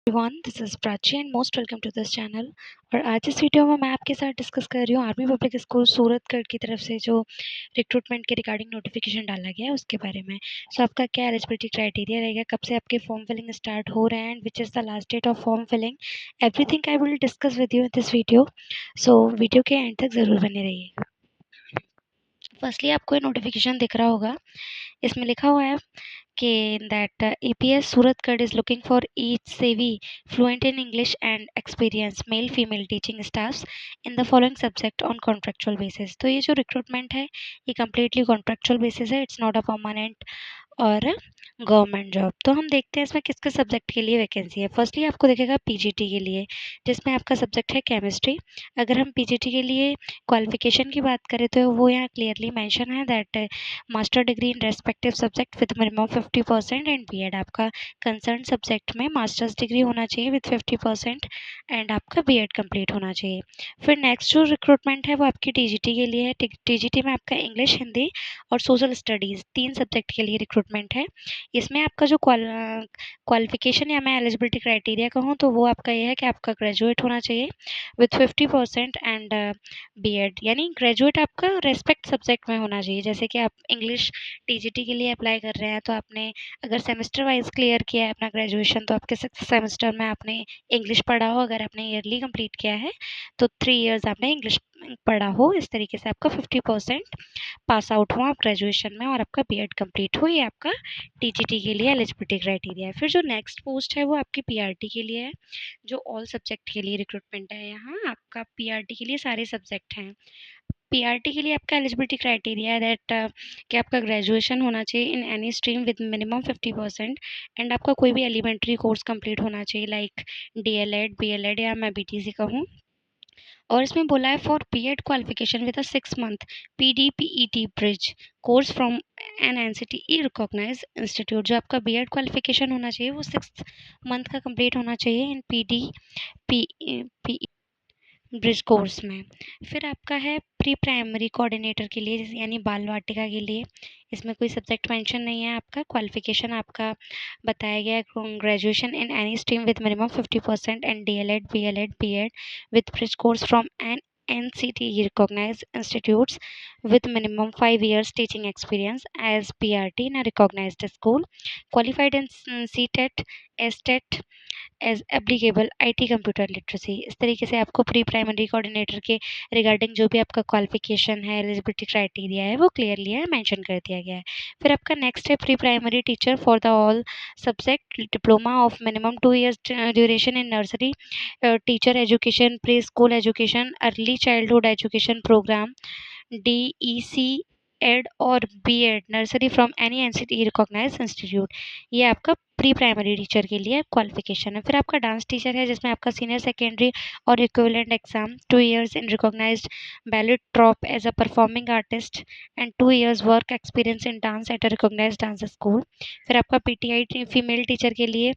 Everyone, this is Prachi and most welcome to this channel. और आज इस वीडियो में मैं आपके साथ डिस्कस कर रही हूँ आर्मी पब्लिक स्कूल सूरतगढ़ की तरफ से जो रिक्रूटमेंट के रिगार्डिंग नोटिफिकेशन डाला गया है उसके बारे में। सो आपका क्या एलिजिबिलिटी क्राइटेरिया रहेगा, कब से आपके फॉर्म फिलिंग स्टार्ट हो रहे हैं and which is the last date of form filling, everything I will discuss with you in this video. So video के एंड तक ज़रूर बने रहिए। फर्स्टली आपको ये नोटिफिकेशन दिख रहा होगा, इसमें लिखा हुआ है कि that APS Suratgarh is looking for each savvy, fluent in English and experienced male female teaching staffs in the following subject on contractual basis। तो ये जो रिक्रूटमेंट है ये कम्प्लीटली कॉन्ट्रेक्चुअल बेसिस है, इट्स नॉट अ परमानेंट और government job. तो हम देखते हैं इसमें किस किस सब्जेक्ट के लिए वैकेंसी है। फर्स्टली आपको दिखेगा पीजीटी के लिए, जिसमें आपका सब्जेक्ट है केमिस्ट्री। अगर हम पीजीटी के लिए क्वालिफिकेशन की बात करें तो वो यहाँ क्लियरली मेंशन है that master degree in respective subject with minimum 50% and B Ed. आपका कंसर्न सब्जेक्ट में मास्टर्स डिग्री होना चाहिए विद 50% एंड आपका बीएड कंप्लीट होना चाहिए। फिर नेक्स्ट जो रिक्रूटमेंट है वो आपकी टीजीटी के लिए है। टीजीटी में आपका इंग्लिश, हिंदी और सोशल स्टडीज़ 3 सब्जेक्ट के लिए रिक्रूटमेंट है। इसमें आपका जो क्वालिफिकेशन या मैं एलिजिबिलिटी क्राइटेरिया कहूँ तो वो आपका ये है कि आपका ग्रेजुएट होना चाहिए विथ 50% एंड बीएड, यानी ग्रेजुएट आपका रेस्पेक्ट सब्जेक्ट में होना चाहिए। जैसे कि आप इंग्लिश टीजीटी के लिए अप्लाई कर रहे हैं तो आपने अगर सेमेस्टर वाइज क्लियर किया है अपना ग्रेजुएशन तो आपके 6 सेमेस्टर में आपने इंग्लिश पढ़ा हो। अगर आपने ईयरली कंप्लीट किया है तो 3 इयर्स आपने इंग्लिश पढ़ा हो। इस तरीके से आपका 50% पास आउट हो आप ग्रेजुएशन में और आपका बीएड कंप्लीट हो। ये आपका टीजीटी के लिए एलिजिबिलिटी क्राइटेरिया है। फिर जो नेक्स्ट पोस्ट है वो आपकी पीआरटी के लिए है, जो ऑल सब्जेक्ट के लिए रिक्रूटमेंट है। यहाँ आपका पीआरटी के लिए सारे सब्जेक्ट हैं। पीआरटी के लिए आपका एलिजिबिलिटी क्राइटेरिया है दैट कि आपका ग्रेजुएशन होना चाहिए इन any stream with minimum 50% and आपका कोई भी एलिमेंट्री कोर्स कंप्लीट होना चाहिए लाइक डीएलएड, बीएलएड या मैं बीटीसी कहूँ। और इसमें बोला है for B Ed qualification with a 6 month PDPET bridge course from an NCTE recognise institute. जो आपका बीएड क्वालिफिकेशन होना चाहिए वो 6 मंथ का कंप्लीट होना चाहिए इन पी ब्रिज कोर्स में। फिर आपका है प्री प्राइमरी कोऑर्डिनेटर के लिए यानी बाल वाटिका के लिए। इसमें कोई सब्जेक्ट मेंशन नहीं है। आपका क्वालिफिकेशन आपका बताया गया है graduation in any stream with minimum 50% and D El Ed, B El Ed, B Ed with bridge course from an NCTE recognized institutes with minimum 5 years teaching experience as PRT in a recognized school, qualified in CTET, STET as applicable IT computer literacy. इस तरीके से आपको pre primary coordinator के regarding जो भी आपका qualification है, eligibility criteria है वो क्लियरली है मेंशन कर दिया गया है। फिर आपका नेक्स्ट है pre primary teacher for the all subject diploma of minimum 2 years duration in nursery teacher education, pre school education, early childhood education programme, DEC Ed और B Ed nursery from any NCT recognised institute. ये आपका pre primary teacher के लिए qualification है। फिर आपका dance teacher है जिसमें आपका सीनियर सेकेंडरी और equivalent exam, 2 years in recognised ballet troupe as a performing artist and 2 years work experience in dance at a recognised dance school. फिर आपका पीटीआई फीमेल टीचर के लिए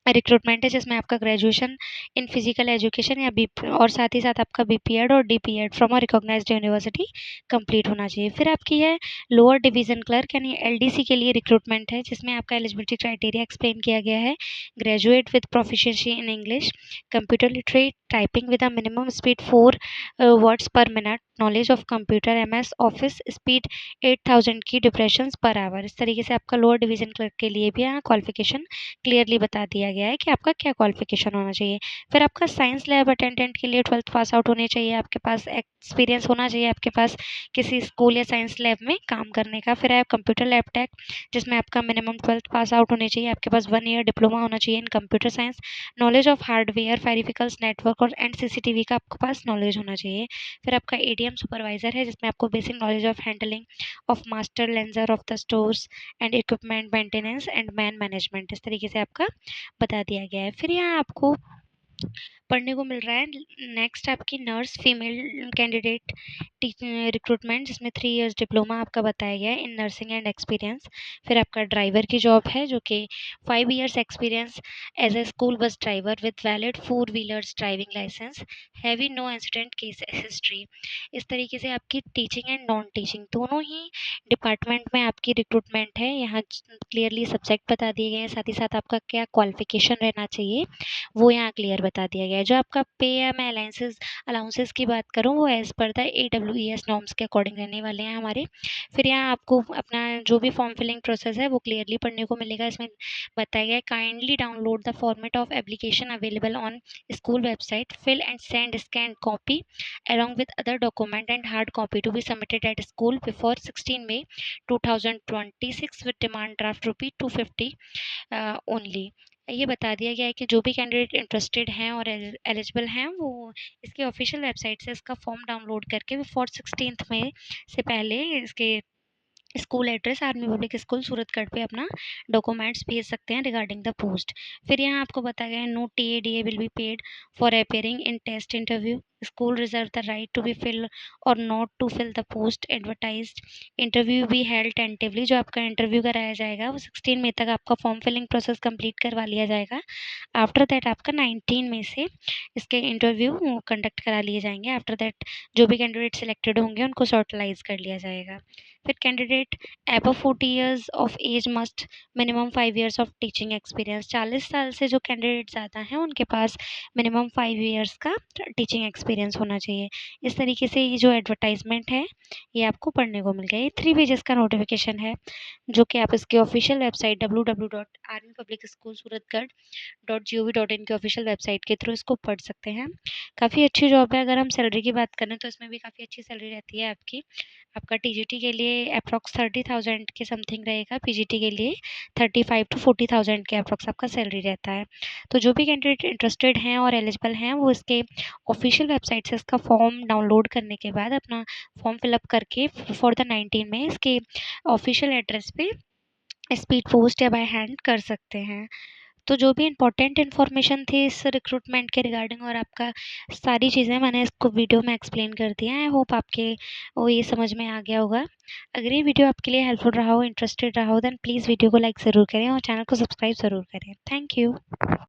रिक्रूटमेंट है जिसमें आपका ग्रेजुएशन इन फिजिकल एजुकेशन या B और साथ ही साथ आपका बीपीएड और D P Ed from a recognised university complete होना चाहिए। फिर आपकी है लोअर डिवीजन क्लर्क यानी एलडीसी के लिए रिक्रूटमेंट है जिसमें आपका एलिजिबिलिटी क्राइटेरिया एक्सप्लेन किया गया है। Graduate with proficiency in English, computer literate, typing with a minimum speed 4 words पर minute, knowledge of computer, MS office speed 8000 की डिप्रेशंस पर आवर। इस तरीके से आपका लोअर डिवीजन क्लर्क के लिए भी यहाँ क्वालिफिकेशन क्लियरली बता दिया गया है कि आपका क्या क्वालिफिकेशन होना चाहिए। फिर आपका साइंस लैब अटेंडेंट के लिए 12th पास आउट होने चाहिए, आपके पास एक्सपीरियंस होना चाहिए आपके पास किसी स्कूल या साइंस लैब में काम करने का। फिर है कंप्यूटर लैब टेक जिसमें आपका मिनिमम 12th पास आउट होने चाहिए, आपके पास 1 year डिप्लोमा होना चाहिए in computer science, knowledge of hardware, peripherals, network और एंड सीसीटीवी का आपके पास नॉलेज होना चाहिए। फिर आपका एडीएम सुपरवाइजर है जिसमें आपको basic knowledge of handling of master ledger of the stores and equipment maintenance and man management. इस तरीके से आपका बता दिया गया है। फिर यहाँ आपको पढ़ने को मिल रहा है। नेक्स्ट आपकी नर्स फीमेल कैंडिडेट रिक्रूटमेंट, जिसमें 3 इयर्स डिप्लोमा आपका बताया गया है इन नर्सिंग एंड एक्सपीरियंस। फिर आपका ड्राइवर की जॉब है जो कि 5 years experience as a school bus driver with valid 4 wheelers driving licence, heavy no incident case history. इस तरीके से आपकी टीचिंग एंड नॉन टीचिंग दोनों ही डिपार्टमेंट में आपकी रिक्रूटमेंट है। यहाँ क्लियरली सब्जेक्ट बता दिए गए हैं, साथ ही साथ आपका क्या क्वालिफिकेशन रहना चाहिए वो यहाँ क्लियर बता दिया गया है। जो आपका पे या मैं अलाउंसेस की बात करूँ, वो as per the AWES norms के अकॉर्डिंग रहने वाले हैं हमारे। फिर यहाँ आपको अपना जो भी फॉर्म फिलिंग प्रोसेस है वो क्लियरली पढ़ने को मिलेगा। इसमें बताया गया है, kindly download the format of application available on school website, fill and send scan copy along with other document and hard copy to be submitted at school before 16 May 2026 with demand draft rupee 250 only. ये बता दिया गया है कि जो भी candidate interested हैं और एलिजिबल हैं वो इसके ऑफिशियल वेबसाइट से इसका फॉर्म डाउनलोड करके बिफोर 16 मई से पहले इसके school address army public school Suratgarh पे अपना डॉक्यूमेंट्स भेज सकते हैं रिगार्डिंग द पोस्ट। फिर यहाँ आपको बताया गया है, no TADA will be paid for appearing in test interview, school reserve the right to be fill और not to fill the post advertised, interview be held tentatively. जो आपका इंटरव्यू कराया जाएगा वो 16 मई तक आपका फॉर्म फिलिंग प्रोसेस कंप्लीट करवा लिया जाएगा। आफ्टर दैट आपका 19 मई से इसके इंटरव्यू कंडक्ट करा लिए जाएंगे। आफ्टर दैट जो भी कैंडिडेट सिलेक्टेड होंगे उनको शॉर्टलाइज कर लिया जाएगा। फिर candidate above 40 years of age must minimum 5 years of teaching experience। 40 साल से जो कैंडिडेट ज़्यादा हैं उनके पास मिनिमम 5 years का टीचिंग एक्सपीरियंस होना चाहिए। इस तरीके से ये जो एडवर्टाइजमेंट है ये आपको पढ़ने को मिल गया। ये 3 पेजेस का नोटिफिकेशन है जो कि आप इसके ऑफिशियल वेबसाइट www.armypublicschoolsuratgarh.gov.in के ऑफिशियल वेबसाइट के थ्रू इसको पढ़ सकते हैं। काफ़ी अच्छी जॉब है। अगर हम सैलरी की बात करें तो इसमें भी काफ़ी अच्छी सैलरी रहती है आपकी। आपका TGT के लिए अप्रॉक्स 30,000 के समथिंग रहेगा, PGT के लिए 35 to 40,000 के अप्रॉक्स आपका सैलरी रहता है। तो जो भी कैंडिडेट इंटरेस्टेड हैं और एलिजिबल हैं वो इसके ऑफिशियल वेबसाइट से इसका फॉर्म डाउनलोड करने के बाद अपना फॉर्म फिलअप करके फॉर द 19 में इसके ऑफिशियल एड्रेस पे स्पीड पोस्ट या बाय हैंड कर सकते हैं। तो जो भी इम्पोर्टेंट इन्फॉर्मेशन थी इस रिक्रूटमेंट के रिगार्डिंग और आपका सारी चीज़ें मैंने इसको वीडियो में एक्सप्लेन कर दिया है। आई होप आपके वो ये समझ में आ गया होगा। अगर ये वीडियो आपके लिए हेल्पफुल रहा हो, इंटरेस्टेड रहा हो, देन प्लीज़ वीडियो को लाइक ज़रूर करें और चैनल को सब्सक्राइब ज़रूर करें। Thank you.